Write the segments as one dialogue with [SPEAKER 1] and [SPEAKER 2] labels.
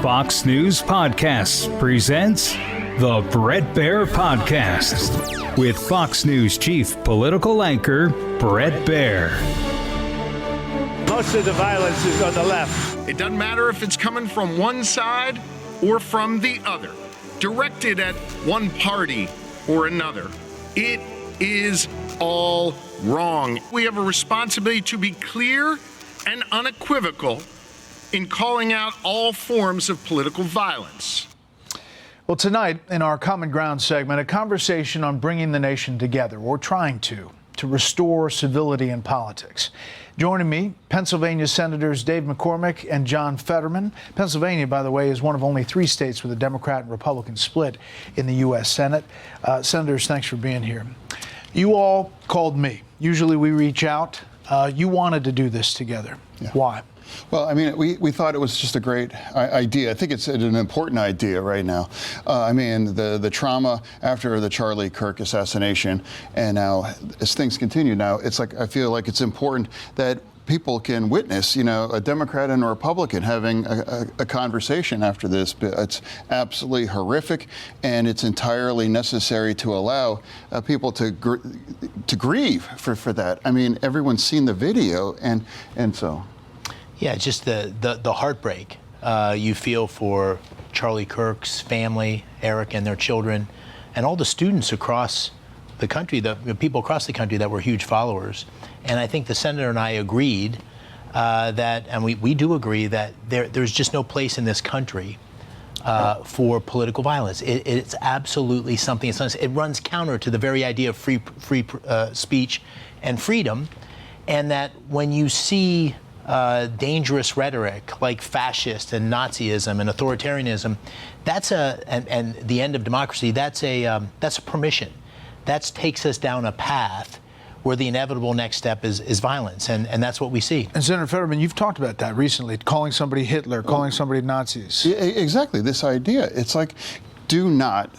[SPEAKER 1] Fox News Podcasts presents the Bret Baier Podcast with Fox News chief political anchor Bret Baier.
[SPEAKER 2] Most of the violence is on the left.
[SPEAKER 3] It doesn't matter if it's coming from one side or from the other, directed at one party or another. It is all wrong. We have a responsibility to be clear and unequivocal in calling out all forms of political violence.
[SPEAKER 4] Well, tonight in our Common Ground segment, a conversation on bringing the nation together, or trying to restore civility in politics. Joining me, Pennsylvania Senators Dave McCormick and John Fetterman. Pennsylvania, by the way, is one of only 3 states with a Democrat and Republican split in the U.S. Senate. Senators, thanks for being here. You all called me. Usually we reach out. You wanted to do this together. Yeah. Why?
[SPEAKER 5] Well, I mean, we thought it was just a great idea. I think it's an important idea right now. I mean, the trauma after the Charlie Kirk assassination, and now as things continue now, it's like I feel like it's important that people can witness, you know, a Democrat and a Republican having a conversation after this. It's absolutely horrific, and it's entirely necessary to allow people to grieve for that. I mean, everyone's seen the video, and so.
[SPEAKER 6] Yeah, just the heartbreak you feel for Charlie Kirk's family, Eric and their children, and all the students across the country, the people across the country that were huge followers. And I think the senator and I agreed and we do agree that there's just no place in this country for political violence. It's absolutely something. It runs counter to the very idea of free speech and freedom, and that when you see dangerous rhetoric like fascist and Nazism and authoritarianism, and the end of democracy. That's a permission. That takes us down a path where the inevitable next step is violence, and that's what we see.
[SPEAKER 4] And Senator Fetterman, you've talked about that recently, calling somebody Hitler, calling somebody Nazis.
[SPEAKER 5] Exactly, this idea. It's like, do not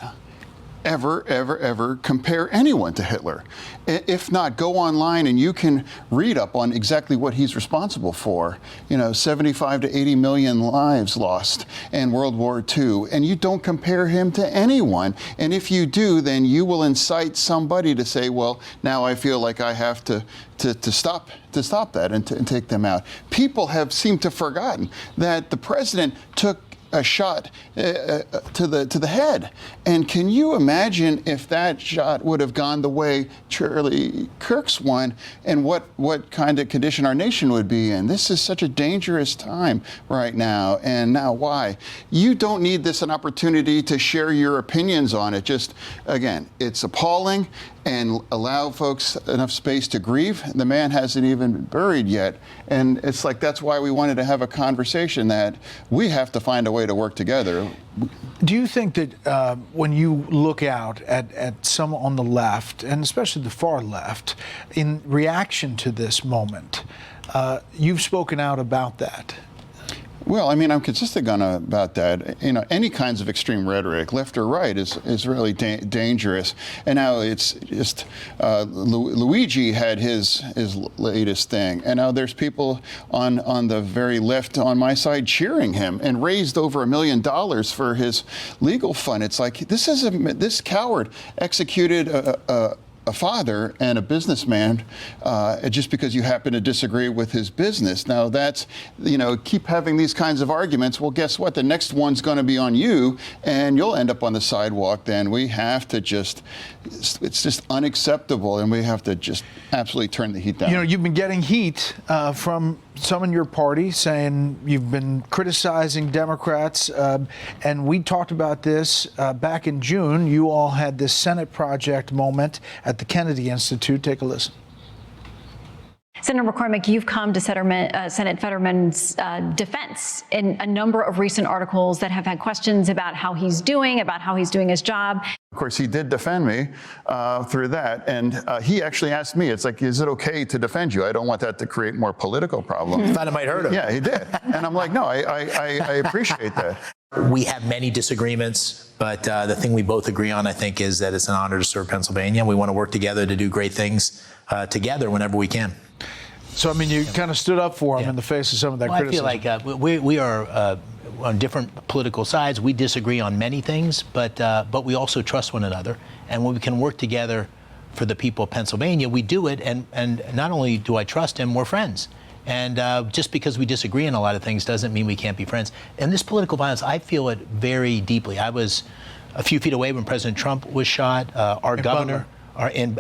[SPEAKER 5] ever compare anyone to Hitler. If not, go online and you can read up on exactly what he's responsible for. You know, 75 to 80 million lives lost in World War II, and you don't compare him to anyone. And if you do, then you will incite somebody to say, well, now I feel like I have to stop that and take them out. People have seemed to have forgotten that the president took a shot to the head. And can you imagine if that shot would have gone the way Charlie Kirk's one, and what kind of condition our nation would be in? This is such a dangerous time right now. And now why? You don't need this an opportunity to share your opinions on it. Just, again, it's appalling, and allow folks enough space to grieve. The man hasn't even been buried yet. And it's like, that's why we wanted to have a conversation, that we have to find a way to work together.
[SPEAKER 4] Do you think that when you look out at some on the left, and especially the far left, in reaction to this moment, you've spoken out about that?
[SPEAKER 5] Well, I mean, I'm consistent about that. You know, any kinds of extreme rhetoric, left or right, is really dangerous. And now it's just Luigi had his latest thing, and now there's people on the very left on my side cheering him, and raised over $1 million for his legal fund. It's like, this coward executed a father and a businessman just because you happen to disagree with his business. Now that's, you know, keep having these kinds of arguments. Well, guess what? The next one's going to be on you, and you'll end up on the sidewalk. Then we have to it's just unacceptable, and we have to just absolutely turn the heat down.
[SPEAKER 4] You know, you've been getting heat from some in your party saying you've been criticizing Democrats, and we talked about this back in June. You all had this Senate project moment at the Kennedy Institute. Take a listen.
[SPEAKER 7] Senator McCormick, you've come to Senate Fetterman's defense in a number of recent articles that have had questions about how he's doing his job.
[SPEAKER 5] Of course, he did defend me through that, and he actually asked me, it's like, is it okay to defend you? I don't want that to create more political problems.
[SPEAKER 6] Thought it might hurt him.
[SPEAKER 5] Yeah, he did. And I'm like, no, I appreciate that.
[SPEAKER 6] We have many disagreements, but the thing we both agree on, I think, is that it's an honor to serve Pennsylvania. We want to work together to do great things together whenever we can.
[SPEAKER 4] So, I mean, you kind of stood up for him in the face of some of that criticism.
[SPEAKER 6] I feel like we are on different political sides. We disagree on many things, but we also trust one another. And when we can work together for the people of Pennsylvania, we do it. And not only do I trust him, we're friends. And just because we disagree on a lot of things doesn't mean we can't be friends. And this political violence, I feel it very deeply. I was a few feet away when President Trump was shot. Our governor in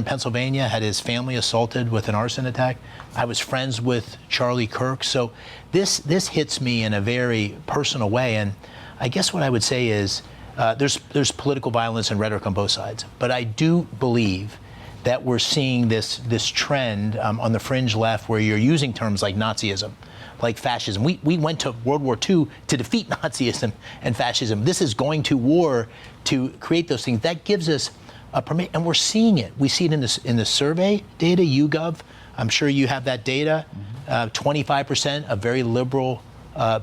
[SPEAKER 6] Pennsylvania had his family assaulted with an arson attack. I was friends with Charlie Kirk. So this hits me in a very personal way. And I guess what I would say is there's political violence and rhetoric on both sides. But I do believe that we're seeing this trend on the fringe left where you're using terms like Nazism, like fascism. We went to World War II to defeat Nazism and fascism. This is going to war to create those things. That gives us a permit, and we're seeing it. We see it in the survey data, YouGov. I'm sure you have that data. 25% of very liberal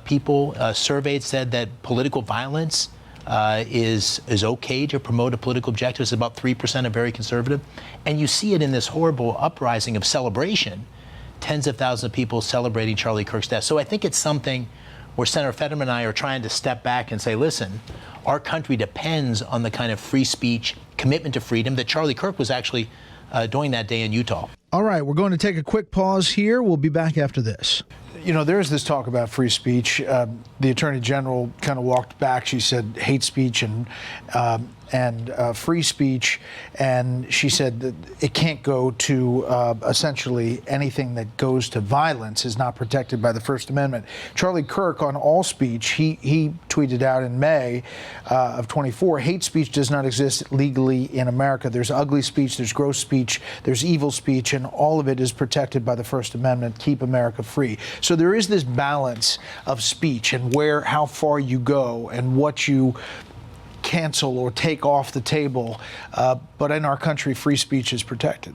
[SPEAKER 6] people surveyed said that political violence is okay to promote a political objective. It's about 3% are very conservative. And you see it in this horrible uprising of celebration, tens of thousands of people celebrating Charlie Kirk's death. So I think it's something where Senator Fetterman and I are trying to step back and say, listen, our country depends on the kind of free speech, commitment to freedom that Charlie Kirk was actually doing that day in Utah.
[SPEAKER 4] All right, we're going to take a quick pause here. We'll be back after this. You know, there's this talk about free speech. The Attorney General kind of walked back. She said hate speech and free speech, and she said that it can't go to essentially anything that goes to violence is not protected by the First Amendment. Charlie Kirk, on all speech, he tweeted out in May of 24, hate speech does not exist legally in America. There's ugly speech, there's gross speech, there's evil speech, and all of it is protected by the First Amendment. Keep America free. So there is this balance of speech and how far you go and what you cancel or take off the table, but in our country, free speech is protected.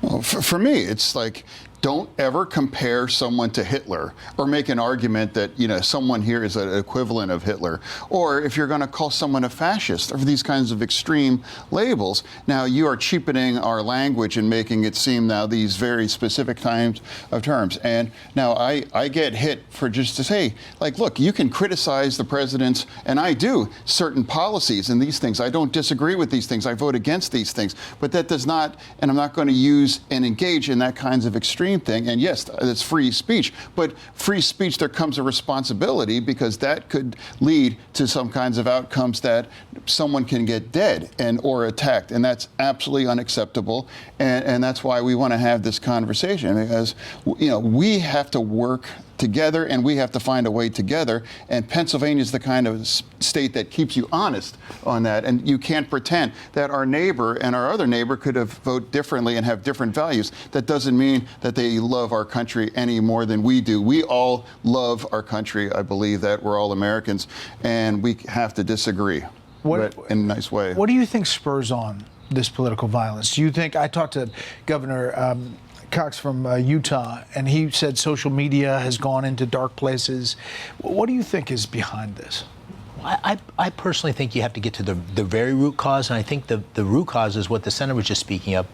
[SPEAKER 5] Well, for me, it's like, don't ever compare someone to Hitler or make an argument that, you know, someone here is an equivalent of Hitler. Or if you're going to call someone a fascist or these kinds of extreme labels, now you are cheapening our language and making it seem now these very specific kinds of terms. And now I get hit for just to say, like, look, you can criticize the president's, and I do, certain policies and these things. I don't disagree with these things. I vote against these things. But that does not, and I'm not going to use and engage in that kinds of extreme thing. And yes, it's free speech, but free speech, there comes a responsibility because that could lead to some kinds of outcomes that someone can get dead or attacked, and that's absolutely unacceptable. And that's why we want to have this conversation, because, you know, we have to work together and we have to find a way together. And Pennsylvania is the kind of state that keeps you honest on that. And you can't pretend that our neighbor and our other neighbor could have voted differently and have different values. That doesn't mean that they love our country any more than we do. We all love our country. I believe that we're all Americans, and we have to disagree in a nice way.
[SPEAKER 4] What do you think spurs on this political violence? Do you think, I talked to Governor Cox from Utah, and he said social media has gone into dark places. What do you think is behind this?
[SPEAKER 6] I personally think you have to get to the very root cause, and I think the root cause is what the senator was just speaking of.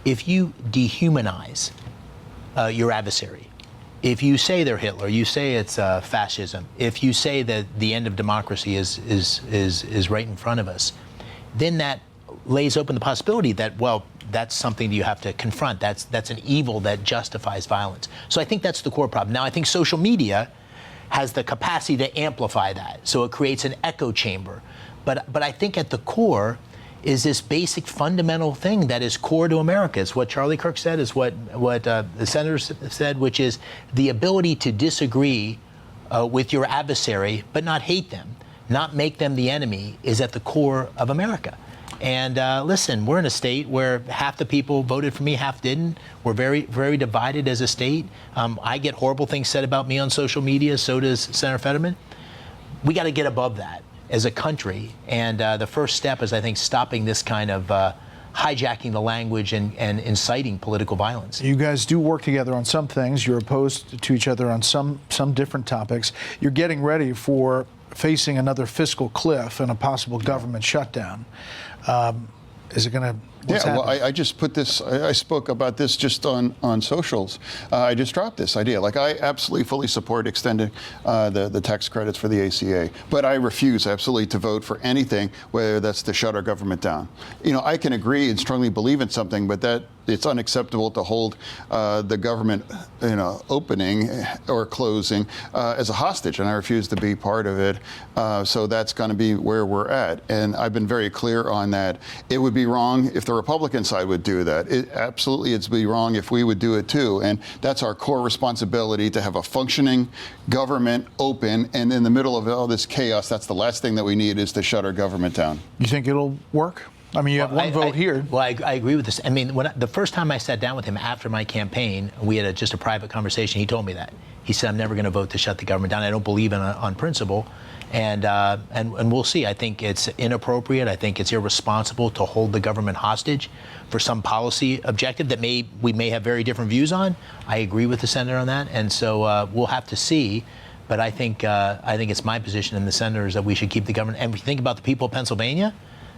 [SPEAKER 6] If you dehumanize your adversary, if you say they're Hitler, you say it's fascism, if you say that the end of democracy is right in front of us, then that lays open the possibility that, well, that's something that you have to confront. That's an evil that justifies violence. So I think that's the core problem. Now, I think social media has the capacity to amplify that, so it creates an echo chamber. But I think at the core is this basic fundamental thing that is core to America. It's what Charlie Kirk said, is what the senator said, which is the ability to disagree with your adversary, but not hate them, not make them the enemy, is at the core of America. And listen, we're in a state where half the people voted for me, half didn't. We're very, very divided as a state. I get horrible things said about me on social media, so does Senator Fetterman. We got to get above that as a country. And the first step is, I think, stopping this kind of hijacking the language and inciting political violence.
[SPEAKER 4] You guys do work together on some things. You're opposed to each other on some different topics. You're getting ready for facing another fiscal cliff and a possible government shutdown. Is it going to What's
[SPEAKER 5] well,
[SPEAKER 4] happening?
[SPEAKER 5] I just put this, I spoke about this just on socials. I just dropped this idea. Like, I absolutely fully support extending the tax credits for the ACA, but I refuse absolutely to vote for anything, whether that's to shut our government down. You know, I can agree and strongly believe in something, but that it's unacceptable to hold the government, opening or closing as a hostage, and I refuse to be part of it. So that's going to be where we're at, and I've been very clear on that. It would be wrong if the Republican side would do that. It'd be wrong if we would do it too, and that's our core responsibility, to have a functioning government open. And in the middle of all this chaos, that's the last thing that we need, is to shut our government down.
[SPEAKER 4] You think it'll work? I mean, you have one vote here.
[SPEAKER 6] Well, I agree with this. I mean, the first time I sat down with him after my campaign, we had just a private conversation. He told me that. He said, "I'm never going to vote to shut the government down. I don't believe on principle." And we'll see. I think it's inappropriate. I think it's irresponsible to hold the government hostage for some policy objective that we may have very different views on. I agree with the senator on that, and so we'll have to see. But I think it's my position and the senators that we should keep the government. And if you think about the people of Pennsylvania,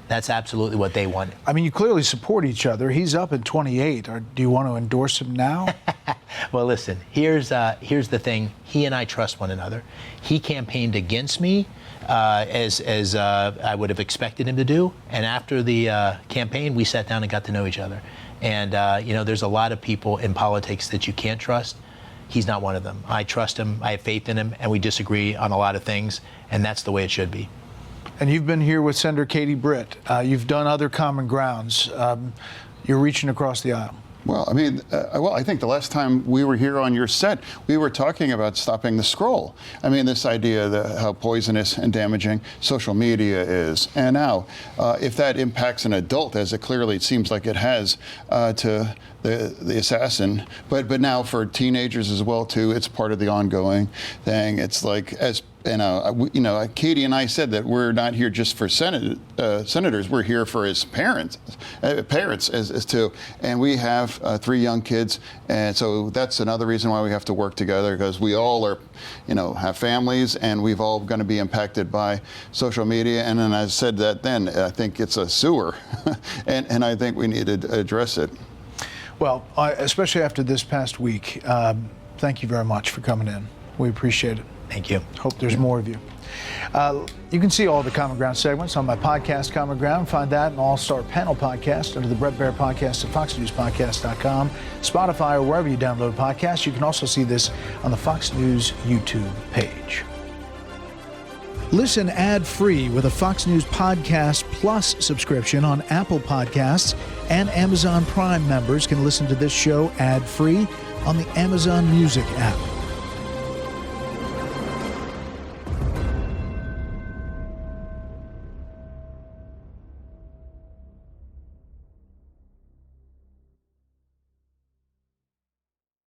[SPEAKER 6] that's absolutely what they want.
[SPEAKER 4] I mean, you clearly support each other. He's up at 28. Do you want to endorse him now?
[SPEAKER 6] Well, listen, here's the thing. He and I trust one another. He campaigned against me as I would have expected him to do. And after the campaign, we sat down and got to know each other. And, there's a lot of people in politics that you can't trust. He's not one of them. I trust him. I have faith in him. And we disagree on a lot of things. And that's the way it should be.
[SPEAKER 4] And you've been here with Senator Katie Britt. You've done other common grounds. You're reaching across the aisle.
[SPEAKER 5] Well, I mean, I think the last time we were here on your set, we were talking about stopping the scroll. I mean, this idea that how poisonous and damaging social media is. And now, if that impacts an adult, as it clearly seems like it has to the assassin, but now for teenagers as well too, it's part of the ongoing thing. It's like, Katie and I said that we're not here just for senators. We're here for his parents as too. And we have 3 young kids, and so that's another reason why we have to work together, because we all are, have families, and we've all going to be impacted by social media. And then I said that then, I think it's a sewer, and I think we need to address it.
[SPEAKER 4] Well, especially after this past week, thank you very much for coming in. We appreciate it.
[SPEAKER 6] Thank you.
[SPEAKER 4] Hope there's more of you. You can see all the Common Ground segments on my podcast, Common Ground. Find that and All-Star Panel podcast under the Brett Baier Podcast at foxnewspodcast.com, Spotify, or wherever you download podcasts. You can also see this on the Fox News YouTube page. Listen ad-free with a Fox News Podcast Plus subscription on Apple Podcasts, and Amazon Prime members can listen to this show ad-free on the Amazon Music app.